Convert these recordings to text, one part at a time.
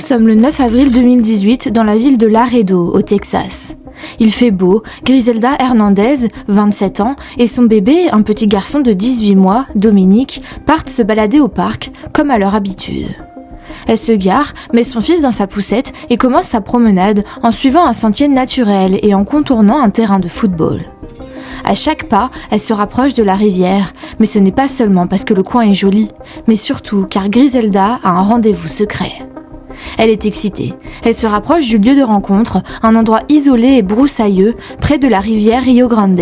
sommes le 9 avril 2018 dans la ville de Laredo, au Texas. Il fait beau, Griselda Hernandez, 27 ans, et son bébé, un petit garçon de 18 mois, Dominique, partent se balader au parc, comme à leur habitude. Elle se gare, met son fils dans sa poussette et commence sa promenade en suivant un sentier naturel et en contournant un terrain de football. À chaque pas, elle se rapproche de la rivière, mais ce n'est pas seulement parce que le coin est joli, mais surtout car Griselda a un rendez-vous secret. Elle est excitée. Elle se rapproche du lieu de rencontre, un endroit isolé et broussailleux, près de la rivière Rio Grande.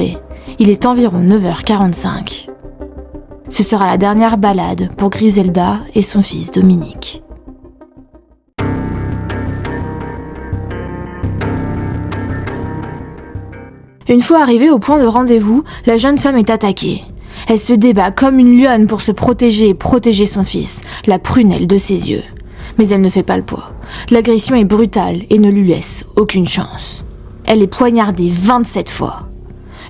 Il est environ 9h45. Ce sera la dernière balade pour Griselda et son fils Dominique. Une fois arrivée au point de rendez-vous, la jeune femme est attaquée. Elle se débat comme une lionne pour se protéger et protéger son fils, la prunelle de ses yeux. Mais elle ne fait pas le poids. L'agression est brutale et ne lui laisse aucune chance. Elle est poignardée 27 fois.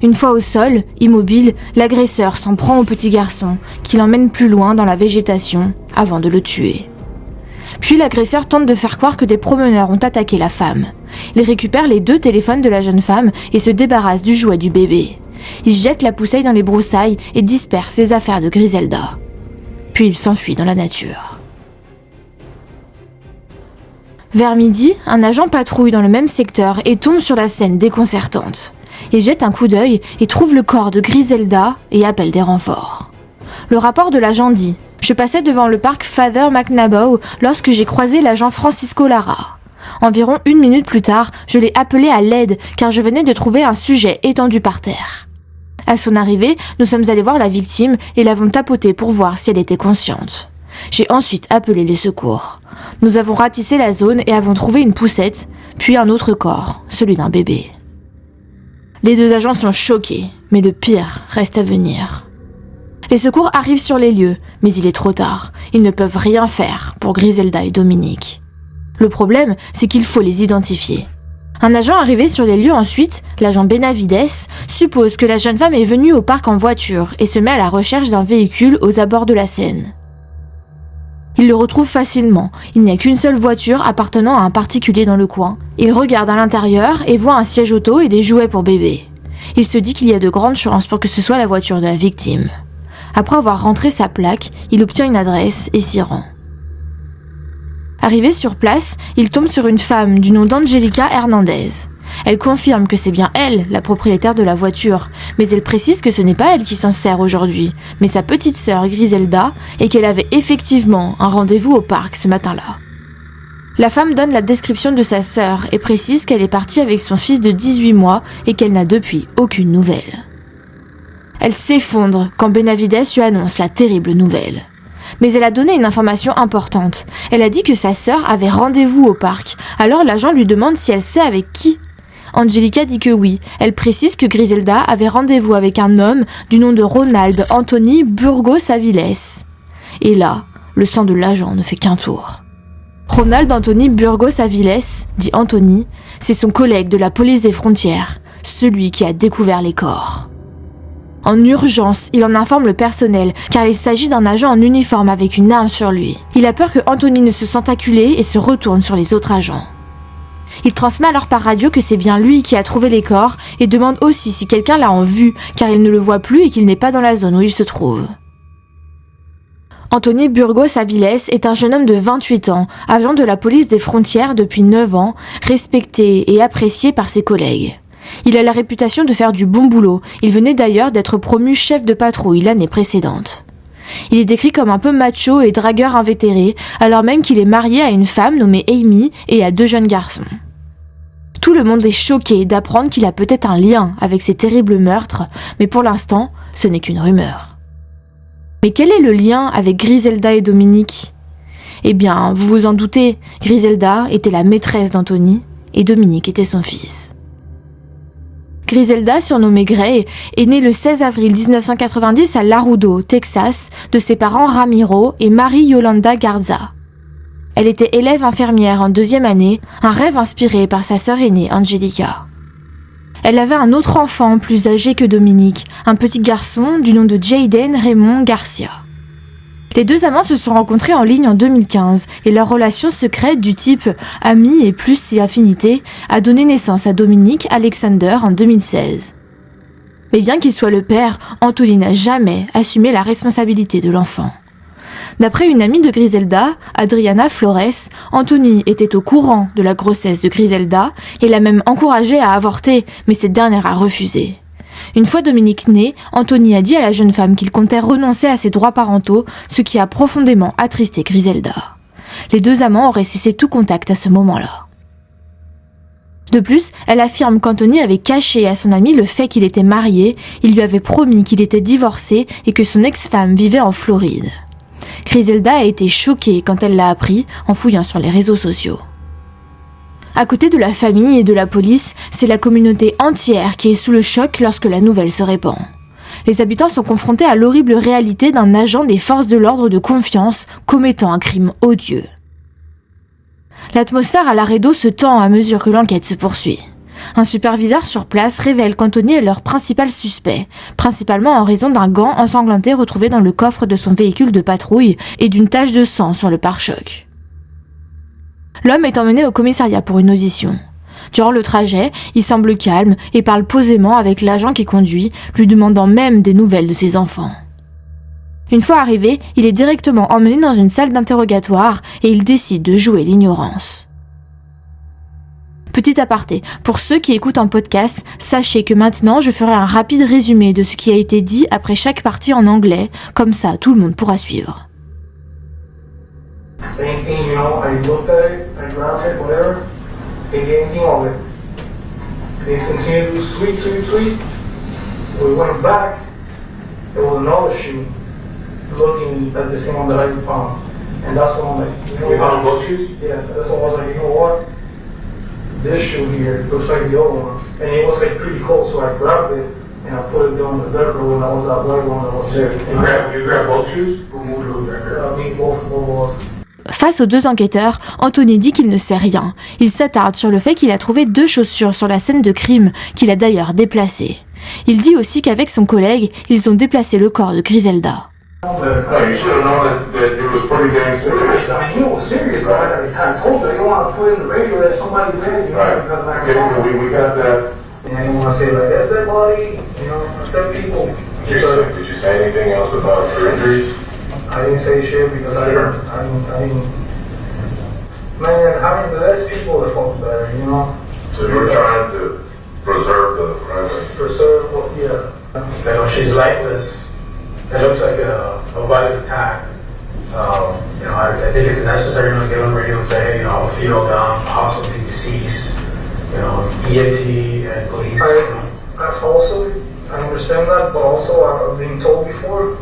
Une fois au sol, immobile, l'agresseur s'en prend au petit garçon, qui l'emmène plus loin dans la végétation avant de le tuer. Puis l'agresseur tente de faire croire que des promeneurs ont attaqué la femme. Il récupère les 2 téléphones de la jeune femme et se débarrasse du jouet du bébé. Il jette la poussaille dans les broussailles et disperse les affaires de Griselda. Puis il s'enfuit dans la nature. Vers midi, un agent patrouille dans le même secteur et tombe sur la scène déconcertante. Il jette un coup d'œil et trouve le corps de Griselda et appelle des renforts. Le rapport de l'agent dit « Je passais devant le parc Father McNaboe lorsque j'ai croisé l'agent Francisco Lara. Environ 1 minute plus tard, je l'ai appelé à l'aide car je venais de trouver un sujet étendu par terre. À son arrivée, nous sommes allés voir la victime et l'avons tapotée pour voir si elle était consciente. J'ai ensuite appelé les secours. Nous avons ratissé la zone et avons trouvé une poussette, puis un autre corps, celui d'un bébé. » Les 2 agents sont choqués, mais le pire reste à venir. Les secours arrivent sur les lieux, mais il est trop tard. Ils ne peuvent rien faire pour Griselda et Dominique. Le problème, c'est qu'il faut les identifier. Un agent arrivé sur les lieux ensuite, l'agent Benavides, suppose que la jeune femme est venue au parc en voiture et se met à la recherche d'un véhicule aux abords de la Seine. Il le retrouve facilement. Il n'y a qu'une seule voiture appartenant à un particulier dans le coin. Il regarde à l'intérieur et voit un siège auto et des jouets pour bébé. Il se dit qu'il y a de grandes chances pour que ce soit la voiture de la victime. Après avoir rentré sa plaque, il obtient une adresse et s'y rend. Arrivé sur place, il tombe sur une femme du nom d'Angelica Hernandez. Elle confirme que c'est bien elle, la propriétaire de la voiture, mais elle précise que ce n'est pas elle qui s'en sert aujourd'hui, mais sa petite sœur Griselda, et qu'elle avait effectivement un rendez-vous au parc ce matin-là. La femme donne la description de sa sœur et précise qu'elle est partie avec son fils de 18 mois et qu'elle n'a depuis aucune nouvelle. Elle s'effondre quand Benavides lui annonce la terrible nouvelle. Mais elle a donné une information importante. Elle a dit que sa sœur avait rendez-vous au parc, alors l'agent lui demande si elle sait avec qui. Angelica dit que oui. Elle précise que Griselda avait rendez-vous avec un homme du nom de Ronald Anthony Burgos Aviles. Et là, le sang de l'agent ne fait qu'un tour. Ronald Anthony Burgos Aviles, dit Anthony, c'est son collègue de la police des frontières, celui qui a découvert les corps. En urgence, il en informe le personnel, car il s'agit d'un agent en uniforme avec une arme sur lui. Il a peur que Anthony ne se sente acculé et se retourne sur les autres agents. Il transmet alors par radio que c'est bien lui qui a trouvé les corps et demande aussi si quelqu'un l'a en vue, car il ne le voit plus et qu'il n'est pas dans la zone où il se trouve. Anthony Burgos Aviles est un jeune homme de 28 ans, agent de la police des frontières depuis 9 ans, respecté et apprécié par ses collègues. Il a la réputation de faire du bon boulot, il venait d'ailleurs d'être promu chef de patrouille l'année précédente. Il est décrit comme un peu macho et dragueur invétéré, alors même qu'il est marié à une femme nommée Amy et à 2 jeunes garçons. Tout le monde est choqué d'apprendre qu'il a peut-être un lien avec ces terribles meurtres, mais pour l'instant, ce n'est qu'une rumeur. Mais quel est le lien avec Griselda et Dominique ? Eh bien, vous vous en doutez, Griselda était la maîtresse d'Anthony et Dominique était son fils. Griselda, surnommée Gray, est née le 16 avril 1990 à Laredo, Texas, de ses parents Ramiro et Marie Yolanda Garza. Elle était élève infirmière en 2e année, un rêve inspiré par sa sœur aînée Angelica. Elle avait un autre enfant plus âgé que Dominique, un petit garçon du nom de Jayden Raymond Garcia. Les deux amants se sont rencontrés en ligne en 2015 et leur relation secrète du type ami et plus si affinité a donné naissance à Dominic Alexander en 2016. Mais bien qu'il soit le père, Anthony n'a jamais assumé la responsabilité de l'enfant. D'après une amie de Griselda, Adriana Flores, Anthony était au courant de la grossesse de Griselda et l'a même encouragée à avorter, mais cette dernière a refusé. Une fois Dominic né, Anthony a dit à la jeune femme qu'il comptait renoncer à ses droits parentaux, ce qui a profondément attristé Griselda. Les deux amants auraient cessé tout contact à ce moment-là. De plus, elle affirme qu'Anthony avait caché à son ami le fait qu'il était marié, il lui avait promis qu'il était divorcé et que son ex-femme vivait en Floride. Griselda a été choquée quand elle l'a appris en fouillant sur les réseaux sociaux. À côté de la famille et de la police, c'est la communauté entière qui est sous le choc lorsque la nouvelle se répand. Les habitants sont confrontés à l'horrible réalité d'un agent des forces de l'ordre de confiance commettant un crime odieux. L'atmosphère à Laredo se tend à mesure que l'enquête se poursuit. Un superviseur sur place révèle qu'Anthony est leur principal suspect, principalement en raison d'un gant ensanglanté retrouvé dans le coffre de son véhicule de patrouille et d'une tache de sang sur le pare-choc. L'homme est emmené au commissariat pour une audition. Durant le trajet, il semble calme et parle posément avec l'agent qui conduit, lui demandant même des nouvelles de ses enfants. Une fois arrivé, il est directement emmené dans une salle d'interrogatoire et il décide de jouer l'ignorance. Petit aparté, pour ceux qui écoutent en podcast, sachez que maintenant je ferai un rapide résumé de ce qui a été dit après chaque partie en anglais, comme ça tout le monde pourra suivre. Same thing, you know, I looked at it, I grabbed it, whatever, didn't get anything of it. Things continued to sweet. We went back, there was another shoe looking at the same one that I found. And that's the one that, you know, you found both shoes? Yeah, that's what I was like, you know what? This shoe here looks like the other one. And it was like pretty cold, so I grabbed it and I put it down the dirt road and that was that white one that was there. You grabbed both shoes? Both was. Face aux deux enquêteurs, Anthony dit qu'il ne sait rien. Il s'attarde sur le fait qu'il a trouvé 2 chaussures sur la scène de crime, qu'il a d'ailleurs déplacées. Il dit aussi qu'avec son collègue, ils ont déplacé le corps de Griselda. No, you should have known that it was pretty damn serious. I mean, he was serious, but I told her, you don't want to put in the radio that somebody dead, you know, Right. because like, Okay, we got that. and I don't want to say like, that's dead body, you know, that's dead people. Did you say anything else about your injuries? I didn't say shit because I didn't. Man, having the less people, the fuck better, you know. So you were trying to preserve the privacy. Preserve what, yeah. You know, she's lifeless. It looks like a violent attack. You know, I think it's necessary to get on the radio and say, hey, you know, a female down, possibly deceased. You know, EMT and police. I also, I understand that, but also I've been told before,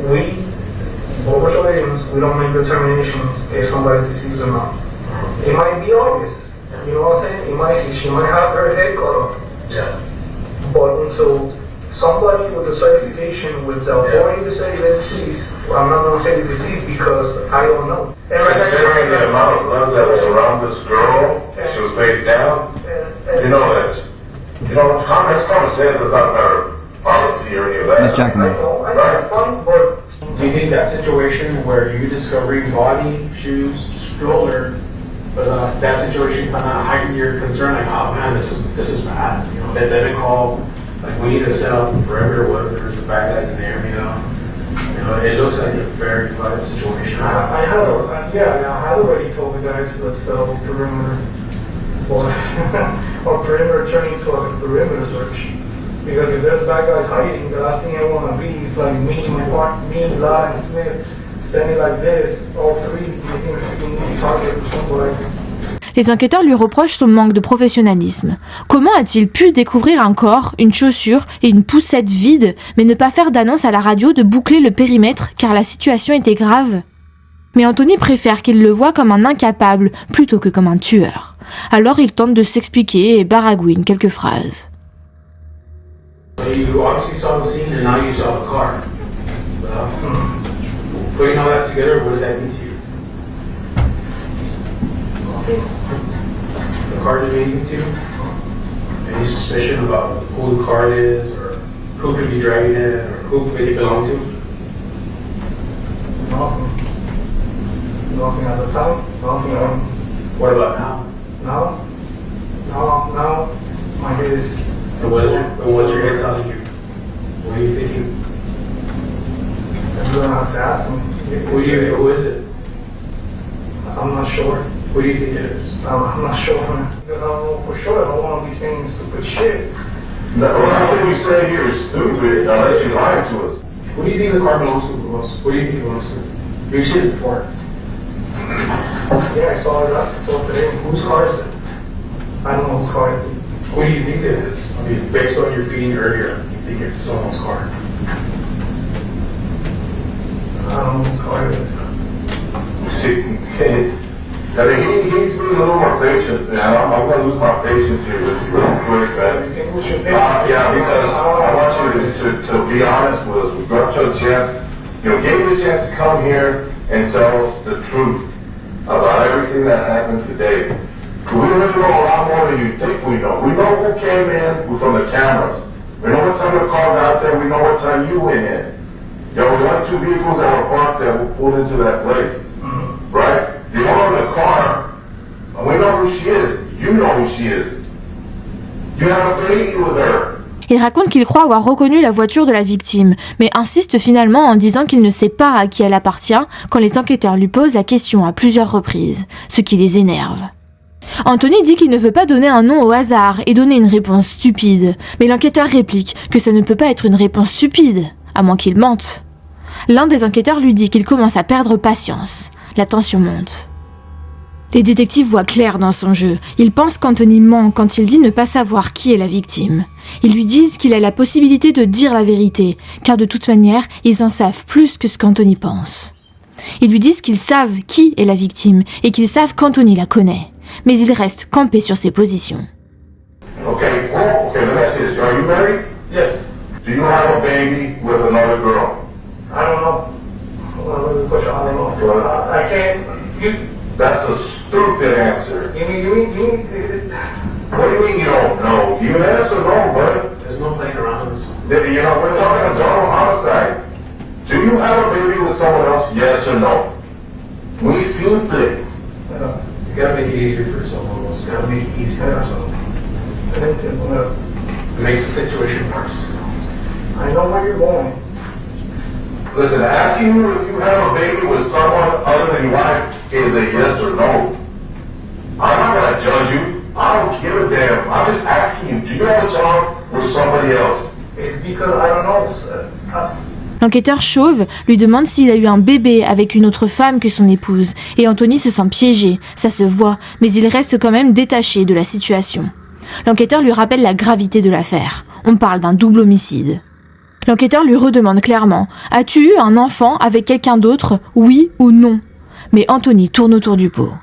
we, Border agents, we don't make determinations if somebody's deceased or not. It might be obvious, you know what I'm saying? She might have her head cut off. Yeah. But until somebody with a certification with the authority to say they're deceased, well, I'm not going to say it's deceased because I don't know. And like I Considering the said, amount of blood that was around this girl, she was face down, you know that, common sense does not matter policy or any of that. Ms. Jackman. I know, but Do you think that situation where you discovering body, shoes, stroller, that situation kind of heightened your concern, like, oh man, this is bad, you know? Then they call, like, we need to set up a perimeter, whether there's the bad guys in there, you know? It looks like a very violent situation. I had already told the guys to set up a perimeter, or perimeter turning to a perimeter search. Because if there's bad guys hiding, the last thing I want to be is like me, La, and Smith, standing like this, all three, making an easy target for somebody. Les enquêteurs lui reprochent son manque de professionnalisme. Comment a-t-il pu découvrir un corps, une chaussure et une poussette vide, mais ne pas faire d'annonce à la radio de boucler le périmètre car la situation était grave ? Mais Anthony préfère qu'il le voie comme un incapable plutôt que comme un tueur. Alors il tente de s'expliquer et baragouine quelques phrases. You obviously saw the scene and now you saw the car. Putting all that together, what does that mean to you? The car didn't mean anything to you? Any suspicion about who the car is or who could be driving it or who could it belong to? Nothing at the time. Nothing. What about now? Now, my head is. And what's your head telling you? What are you thinking? I'm going to have to ask him. Who is it? I'm not sure. Who do you think it is? I'm not sure. Because I don't know for sure. I don't want to be saying stupid shit. No, nothing we say here is stupid unless you're lying to us. Who do you think the car belongs to the most? Who do you think it belongs to? You've seen it before. Yeah, I saw it last today. Whose car is it? I don't know whose car it is. Who do you think it is? I mean, based on your feeling earlier, you think it's someone's car. I don't know whose car it is. See, I mean, he's being a little more patient, man. I'm going to lose my patience here with you real quick, man. Yeah, because I want you to be honest with us. We brought you a chance, gave you a chance to come here and tell us the truth about everything that happened today. We really know a lot more than you think we know. We know who came in from the cameras. We know what time the car got there. We know what time you went in. We got 2 vehicles that were parked that were pulled into that place. Right? You know the car. And we know who she is. You know who she is. You have a baby with her. Il raconte qu'il croit avoir reconnu la voiture de la victime, mais insiste finalement en disant qu'il ne sait pas à qui elle appartient quand les enquêteurs lui posent la question à plusieurs reprises, ce qui les énerve. Anthony dit qu'il ne veut pas donner un nom au hasard et donner une réponse stupide, mais l'enquêteur réplique que ça ne peut pas être une réponse stupide, à moins qu'il mente. L'un des enquêteurs lui dit qu'il commence à perdre patience. La tension monte. Les détectives voient clair dans son jeu. Ils pensent qu'Anthony ment quand il dit ne pas savoir qui est la victime. Ils lui disent qu'il a la possibilité de dire la vérité, car de toute manière, ils en savent plus que ce qu'Anthony pense. Ils lui disent qu'ils savent qui est la victime et qu'ils savent qu'Anthony la connaît. Mais il reste campé sur ses positions. Okay, let me ask you this. Are you married? Yes. Do you have a baby with another girl? I don't know. I don't know. I can't. That's a stupid answer. You mean? What do you mean you don't know? You answer no, bud. There's no playing around with this. We're talking adult homicide. Do you have a baby with someone else? Yes or no? We simple. You gotta make it easier for someone else. You gotta make it easier for someone. It makes the situation worse. I know where you're going. Listen, asking you if you have a baby with someone other than your wife is a yes or no. I'm not gonna judge you. I don't give a damn. I'm just asking you, do you have a child with somebody else? It's because I don't know. L'enquêteur chauve lui demande s'il a eu un bébé avec une autre femme que son épouse, et Anthony se sent piégé, ça se voit, mais il reste quand même détaché de la situation. L'enquêteur lui rappelle la gravité de l'affaire. On parle d'un double homicide. L'enquêteur lui redemande clairement « As-tu eu un enfant avec quelqu'un d'autre, oui ou non ?» Mais Anthony tourne autour du pot.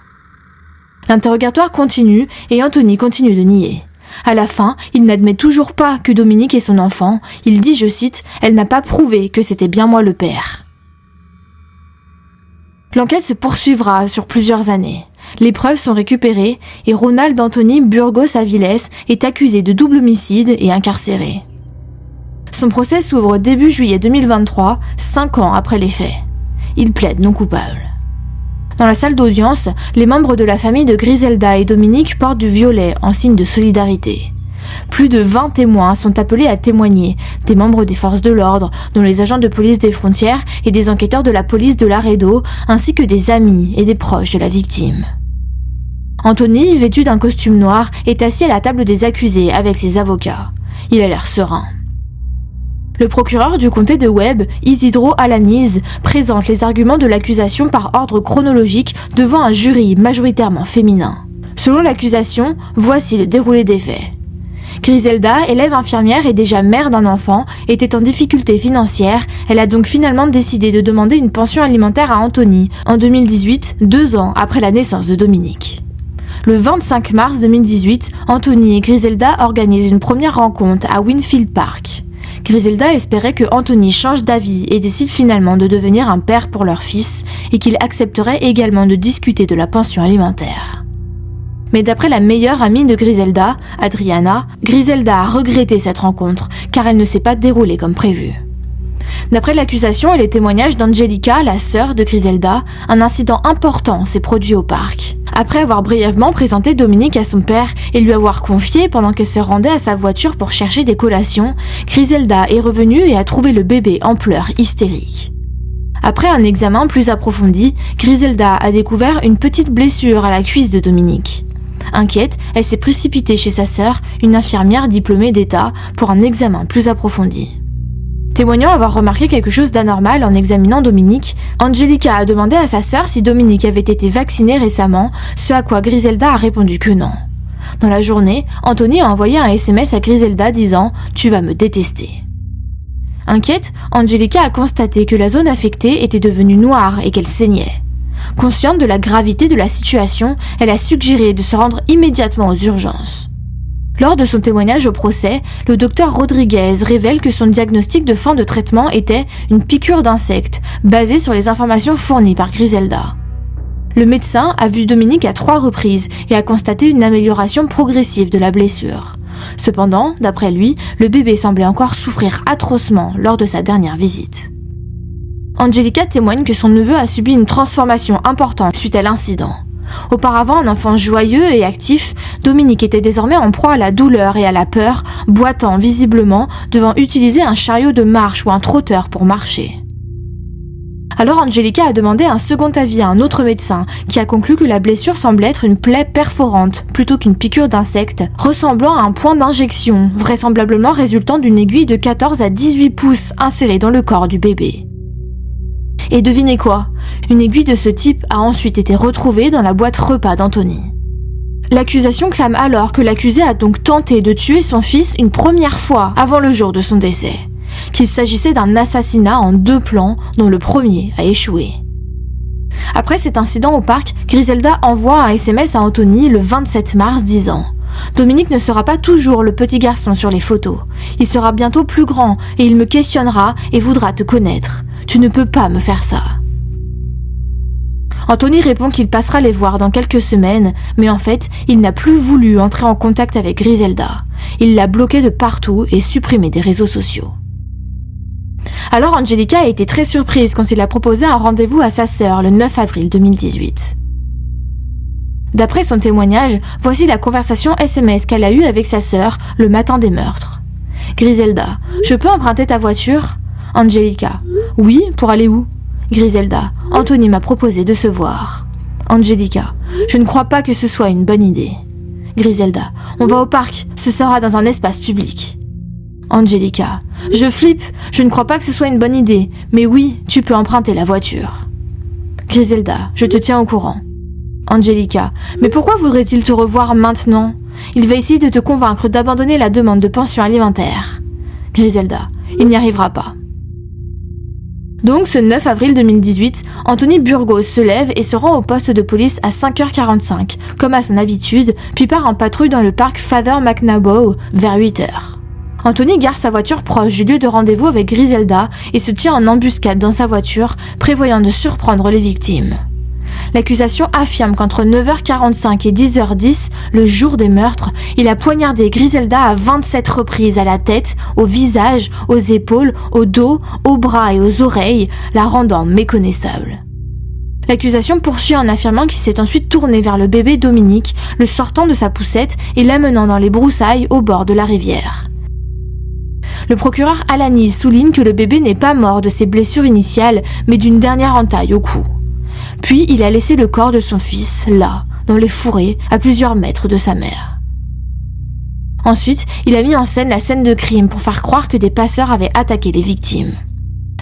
L'interrogatoire continue et Anthony continue de nier. À la fin, il n'admet toujours pas que Dominique est son enfant. Il dit, je cite, « Elle n'a pas prouvé que c'était bien moi le père. » L'enquête se poursuivra sur plusieurs années. Les preuves sont récupérées et Ronald Anthony Burgos Aviles est accusé de double homicide et incarcéré. Son procès s'ouvre début juillet 2023, 5 ans après les faits. Il plaide non coupable. Dans la salle d'audience, les membres de la famille de Griselda et Dominique portent du violet en signe de solidarité. Plus de 20 témoins sont appelés à témoigner, des membres des forces de l'ordre, dont les agents de police des frontières et des enquêteurs de la police de Laredo, ainsi que des amis et des proches de la victime. Anthony, vêtu d'un costume noir, est assis à la table des accusés avec ses avocats. Il a l'air serein. Le procureur du comté de Webb, Isidro Alaniz, présente les arguments de l'accusation par ordre chronologique devant un jury majoritairement féminin. Selon l'accusation, voici le déroulé des faits. Griselda, élève infirmière et déjà mère d'un enfant, était en difficulté financière. Elle a donc finalement décidé de demander une pension alimentaire à Anthony en 2018, 2 ans après la naissance de Dominique. Le 25 mars 2018, Anthony et Griselda organisent une première rencontre à Winfield Park. Griselda espérait que Anthony change d'avis et décide finalement de devenir un père pour leur fils et qu'il accepterait également de discuter de la pension alimentaire. Mais d'après la meilleure amie de Griselda, Adriana, Griselda a regretté cette rencontre car elle ne s'est pas déroulée comme prévu. D'après l'accusation et les témoignages d'Angelica, la sœur de Griselda, un incident important s'est produit au parc. Après avoir brièvement présenté Dominique à son père et lui avoir confié pendant qu'elle se rendait à sa voiture pour chercher des collations, Griselda est revenue et a trouvé le bébé en pleurs hystériques. Après un examen plus approfondi, Griselda a découvert une petite blessure à la cuisse de Dominique. Inquiète, elle s'est précipitée chez sa sœur, une infirmière diplômée d'État, pour un examen plus approfondi. Témoignant avoir remarqué quelque chose d'anormal en examinant Dominique, Angelica a demandé à sa sœur si Dominique avait été vacciné récemment, ce à quoi Griselda a répondu que non. Dans la journée, Anthony a envoyé un SMS à Griselda disant « Tu vas me détester ». Inquiète, Angelica a constaté que la zone affectée était devenue noire et qu'elle saignait. Consciente de la gravité de la situation, elle a suggéré de se rendre immédiatement aux urgences. Lors de son témoignage au procès, le docteur Rodriguez révèle que son diagnostic de fin de traitement était une piqûre d'insecte, basée sur les informations fournies par Griselda. Le médecin a vu Dominique à 3 reprises et a constaté une amélioration progressive de la blessure. Cependant, d'après lui, le bébé semblait encore souffrir atrocement lors de sa dernière visite. Angelica témoigne que son neveu a subi une transformation importante suite à l'incident. Auparavant un enfant joyeux et actif, Dominique était désormais en proie à la douleur et à la peur, boitant visiblement, devant utiliser un chariot de marche ou un trotteur pour marcher. Alors Angelica a demandé un second avis à un autre médecin qui a conclu que la blessure semblait être une plaie perforante plutôt qu'une piqûre d'insecte, ressemblant à un point d'injection, vraisemblablement résultant d'une aiguille de 14 à 18 pouces insérée dans le corps du bébé. Et devinez quoi ? Une aiguille de ce type a ensuite été retrouvée dans la boîte repas d'Anthony. L'accusation clame alors que l'accusé a donc tenté de tuer son fils une première fois avant le jour de son décès, qu'il s'agissait d'un assassinat en 2 plans dont le premier a échoué. Après cet incident au parc, Griselda envoie un SMS à Anthony le 27 mars disant « Dominique ne sera pas toujours le petit garçon sur les photos. Il sera bientôt plus grand et il me questionnera et voudra te connaître. Tu ne peux pas me faire ça. » Anthony répond qu'il passera les voir dans quelques semaines, mais en fait, il n'a plus voulu entrer en contact avec Griselda. Il l'a bloquée de partout et supprimé des réseaux sociaux. Alors Angelica a été très surprise quand il a proposé un rendez-vous à sa sœur le 9 avril 2018. D'après son témoignage, voici la conversation SMS qu'elle a eue avec sa sœur le matin des meurtres. Griselda, je peux emprunter ta voiture ? Angelica, oui, pour aller où ? Griselda, Anthony m'a proposé de se voir. Angelica, je ne crois pas que ce soit une bonne idée. Griselda, on va au parc, ce sera dans un espace public. Angelica, je flippe, je ne crois pas que ce soit une bonne idée, mais oui, tu peux emprunter la voiture. Griselda, je te tiens au courant. Angelica, mais pourquoi voudrait-il te revoir maintenant ? Il va essayer de te convaincre d'abandonner la demande de pension alimentaire. Griselda, il n'y arrivera pas. Donc, ce 9 avril 2018, Anthony Burgos se lève et se rend au poste de police à 5h45, comme à son habitude, puis part en patrouille dans le parc Father McNaboe vers 8h. Anthony gare sa voiture proche du lieu de rendez-vous avec Griselda et se tient en embuscade dans sa voiture, prévoyant de surprendre les victimes. L'accusation affirme qu'entre 9h45 et 10h10, le jour des meurtres, il a poignardé Griselda à 27 reprises à la tête, au visage, aux épaules, au dos, aux bras et aux oreilles, la rendant méconnaissable. L'accusation poursuit en affirmant qu'il s'est ensuite tourné vers le bébé Dominique, le sortant de sa poussette et l'amenant dans les broussailles au bord de la rivière. Le procureur Alaniz souligne que le bébé n'est pas mort de ses blessures initiales, mais d'une dernière entaille au cou. Puis il a laissé le corps de son fils, là, dans les fourrés, à plusieurs mètres de sa mère. Ensuite, il a mis en scène la scène de crime pour faire croire que des passeurs avaient attaqué les victimes.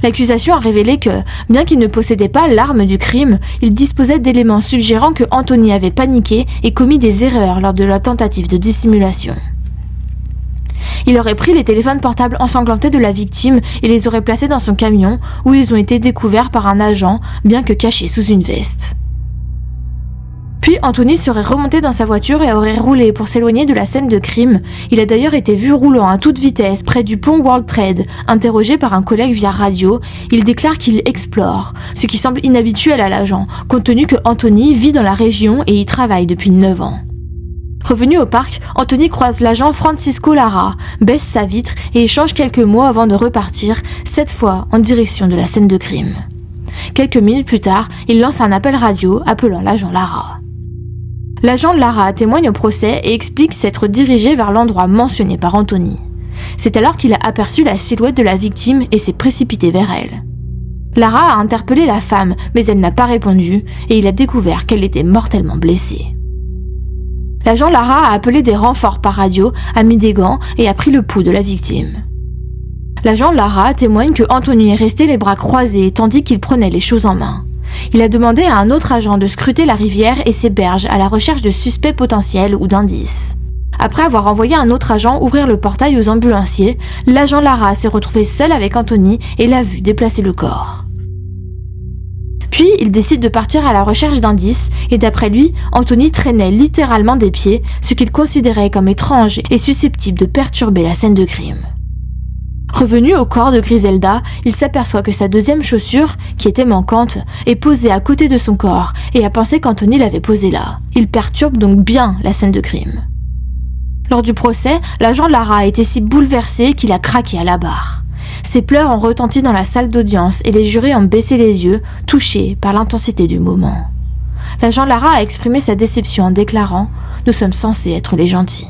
L'accusation a révélé que, bien qu'il ne possédait pas l'arme du crime, il disposait d'éléments suggérant que Anthony avait paniqué et commis des erreurs lors de la tentative de dissimulation. Il aurait pris les téléphones portables ensanglantés de la victime et les aurait placés dans son camion, où ils ont été découverts par un agent, bien que cachés sous une veste. Puis Anthony serait remonté dans sa voiture et aurait roulé pour s'éloigner de la scène de crime. Il a d'ailleurs été vu roulant à toute vitesse près du pont World Trade. Interrogé par un collègue via radio, il déclare qu'il explore, ce qui semble inhabituel à l'agent, compte tenu que Anthony vit dans la région et y travaille depuis 9 ans. Revenu au parc, Anthony croise l'agent Francisco Lara, baisse sa vitre et échange quelques mots avant de repartir, cette fois en direction de la scène de crime. Quelques minutes plus tard, il lance un appel radio appelant l'agent Lara. L'agent Lara témoigne au procès et explique s'être dirigé vers l'endroit mentionné par Anthony. C'est alors qu'il a aperçu la silhouette de la victime et s'est précipité vers elle. Lara a interpellé la femme, mais elle n'a pas répondu et il a découvert qu'elle était mortellement blessée. L'agent Lara a appelé des renforts par radio, a mis des gants et a pris le pouls de la victime. L'agent Lara témoigne que Anthony est resté les bras croisés tandis qu'il prenait les choses en main. Il a demandé à un autre agent de scruter la rivière et ses berges à la recherche de suspects potentiels ou d'indices. Après avoir envoyé un autre agent ouvrir le portail aux ambulanciers, l'agent Lara s'est retrouvé seul avec Anthony et l'a vu déplacer le corps. Puis, il décide de partir à la recherche d'indices et d'après lui, Anthony traînait littéralement des pieds, ce qu'il considérait comme étrange et susceptible de perturber la scène de crime. Revenu au corps de Griselda, il s'aperçoit que sa deuxième chaussure, qui était manquante, est posée à côté de son corps et a pensé qu'Anthony l'avait posée là. Il perturbe donc bien la scène de crime. Lors du procès, l'agent Lara a été si bouleversé qu'il a craqué à la barre. Ses pleurs ont retenti dans la salle d'audience et les jurés ont baissé les yeux, touchés par l'intensité du moment. L'agent Lara a exprimé sa déception en déclarant « Nous sommes censés être les gentils ».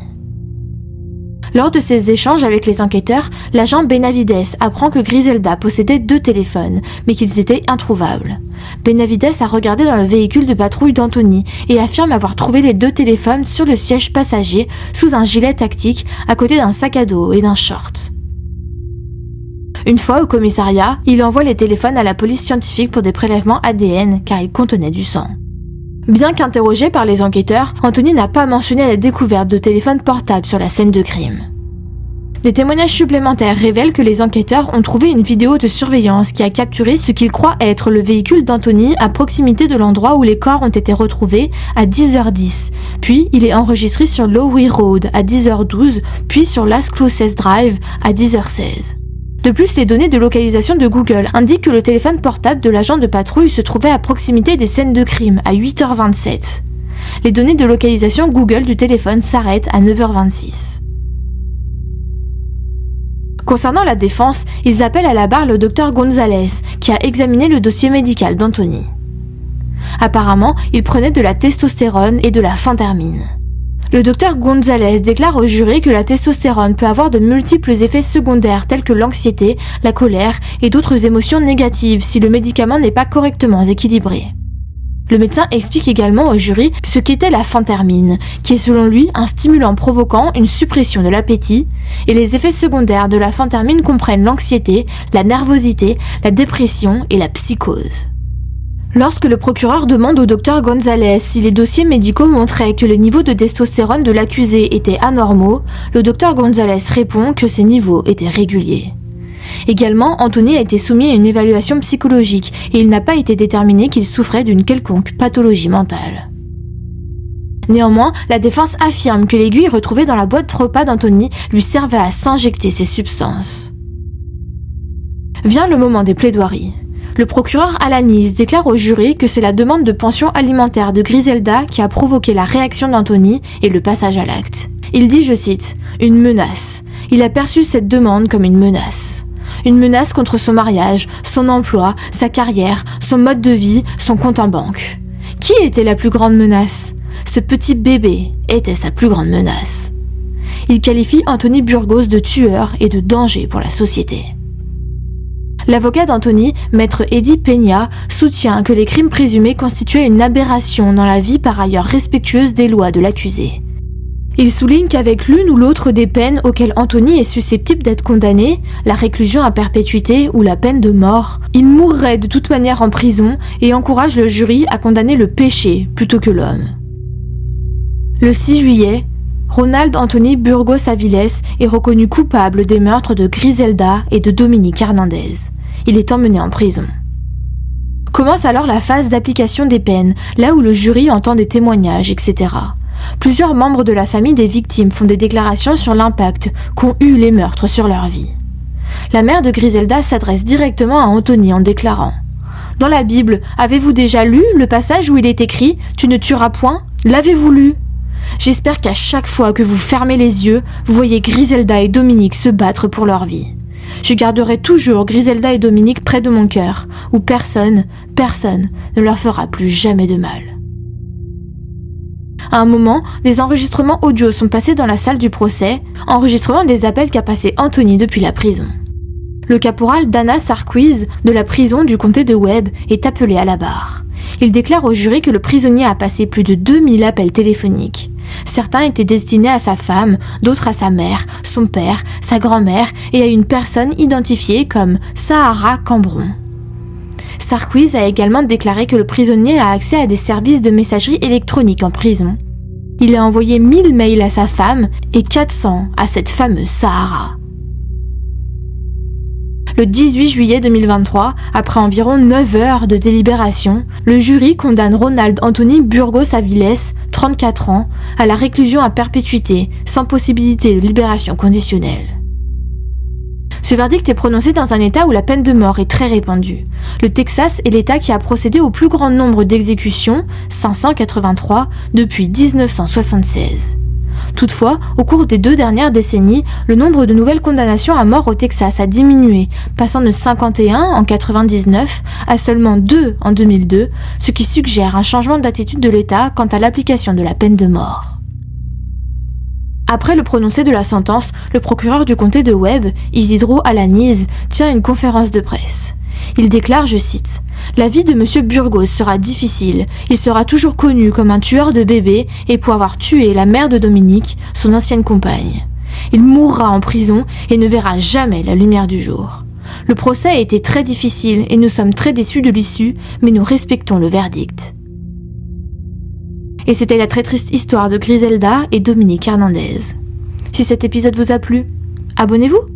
Lors de ses échanges avec les enquêteurs, l'agent Benavides apprend que Griselda possédait 2 téléphones, mais qu'ils étaient introuvables. Benavides a regardé dans le véhicule de patrouille d'Anthony et affirme avoir trouvé les 2 téléphones sur le siège passager, sous un gilet tactique, à côté d'un sac à dos et d'un short. Une fois au commissariat, il envoie les téléphones à la police scientifique pour des prélèvements ADN car ils contenaient du sang. Bien qu'interrogé par les enquêteurs, Anthony n'a pas mentionné la découverte de téléphones portables sur la scène de crime. Des témoignages supplémentaires révèlent que les enquêteurs ont trouvé une vidéo de surveillance qui a capturé ce qu'ils croient être le véhicule d'Anthony à proximité de l'endroit où les corps ont été retrouvés à 10h10, puis il est enregistré sur Lowry Road à 10h12, puis sur Las Cruces Drive à 10h16. De plus, les données de localisation de Google indiquent que le téléphone portable de l'agent de patrouille se trouvait à proximité des scènes de crime à 8h27. Les données de localisation Google du téléphone s'arrêtent à 9h26. Concernant la défense, ils appellent à la barre le docteur Gonzalez, qui a examiné le dossier médical d'Anthony. Apparemment, il prenait de la testostérone et de la phentermine. Le docteur Gonzalez déclare au jury que la testostérone peut avoir de multiples effets secondaires tels que l'anxiété, la colère et d'autres émotions négatives si le médicament n'est pas correctement équilibré. Le médecin explique également au jury ce qu'était la phentermine, qui est selon lui un stimulant provoquant une suppression de l'appétit, et les effets secondaires de la phentermine comprennent l'anxiété, la nervosité, la dépression et la psychose. Lorsque le procureur demande au docteur Gonzalez si les dossiers médicaux montraient que les niveaux de testostérone de l'accusé étaient anormaux, le docteur Gonzalez répond que ces niveaux étaient réguliers. Également, Anthony a été soumis à une évaluation psychologique et il n'a pas été déterminé qu'il souffrait d'une quelconque pathologie mentale. Néanmoins, la défense affirme que l'aiguille retrouvée dans la boîte repas d'Anthony lui servait à s'injecter ces substances. Vient le moment des plaidoiries. Le procureur Alanis déclare au jury que c'est la demande de pension alimentaire de Griselda qui a provoqué la réaction d'Anthony et le passage à l'acte. Il dit, je cite, « une menace ». Il a perçu cette demande comme une menace. Une menace contre son mariage, son emploi, sa carrière, son mode de vie, son compte en banque. Qui était la plus grande menace ? Ce petit bébé était sa plus grande menace. Il qualifie Anthony Burgos de tueur et de danger pour la société. L'avocat d'Anthony, maître Eddie Peña, soutient que les crimes présumés constituaient une aberration dans la vie par ailleurs respectueuse des lois de l'accusé. Il souligne qu'avec l'une ou l'autre des peines auxquelles Anthony est susceptible d'être condamné, la réclusion à perpétuité ou la peine de mort, il mourrait de toute manière en prison et encourage le jury à condamner le péché plutôt que l'homme. Le 6 juillet, Ronald Anthony Burgos Aviles est reconnu coupable des meurtres de Griselda et de Dominique Hernandez. Il est emmené en prison. Commence alors la phase d'application des peines, là où le jury entend des témoignages, etc. Plusieurs membres de la famille des victimes font des déclarations sur l'impact qu'ont eu les meurtres sur leur vie. La mère de Griselda s'adresse directement à Anthony en déclarant « Dans la Bible, avez-vous déjà lu le passage où il est écrit « Tu ne tueras point » L'avez-vous lu ? J'espère qu'à chaque fois que vous fermez les yeux, vous voyez Griselda et Dominique se battre pour leur vie. Je garderai toujours Griselda et Dominique près de mon cœur, où personne ne leur fera plus jamais de mal. À un moment, des enregistrements audio sont passés dans la salle du procès, enregistrement des appels qu'a passé Anthony depuis la prison. Le caporal Dana Sarkis de la prison du comté de Webb est appelé à la barre. Il déclare au jury que le prisonnier a passé plus de 2000 appels téléphoniques. Certains étaient destinés à sa femme, d'autres à sa mère, son père, sa grand-mère et à une personne identifiée comme Sahara Cambron. Sarkis a également déclaré que le prisonnier a accès à des services de messagerie électronique en prison. Il a envoyé 1000 mails à sa femme et 400 à cette fameuse Sahara. Le 18 juillet 2023, après environ 9 heures de délibération, le jury condamne Ronald Anthony Burgos Aviles, 34 ans, à la réclusion à perpétuité, sans possibilité de libération conditionnelle. Ce verdict est prononcé dans un État où la peine de mort est très répandue. Le Texas est l'État qui a procédé au plus grand nombre d'exécutions, 583, depuis 1976. Toutefois, au cours des 2 dernières décennies, le nombre de nouvelles condamnations à mort au Texas a diminué, passant de 51 en 1999 à seulement 2 en 2002, ce qui suggère un changement d'attitude de l'État quant à l'application de la peine de mort. Après le prononcé de la sentence, le procureur du comté de Webb, Isidro Alaniz, tient une conférence de presse. Il déclare, je cite, « La vie de M. Burgos sera difficile. Il sera toujours connu comme un tueur de bébés et pour avoir tué la mère de Dominique, son ancienne compagne. Il mourra en prison et ne verra jamais la lumière du jour. Le procès a été très difficile et nous sommes très déçus de l'issue, mais nous respectons le verdict. » Et c'était la très triste histoire de Griselda et Dominique Hernandez. Si cet épisode vous a plu, abonnez-vous!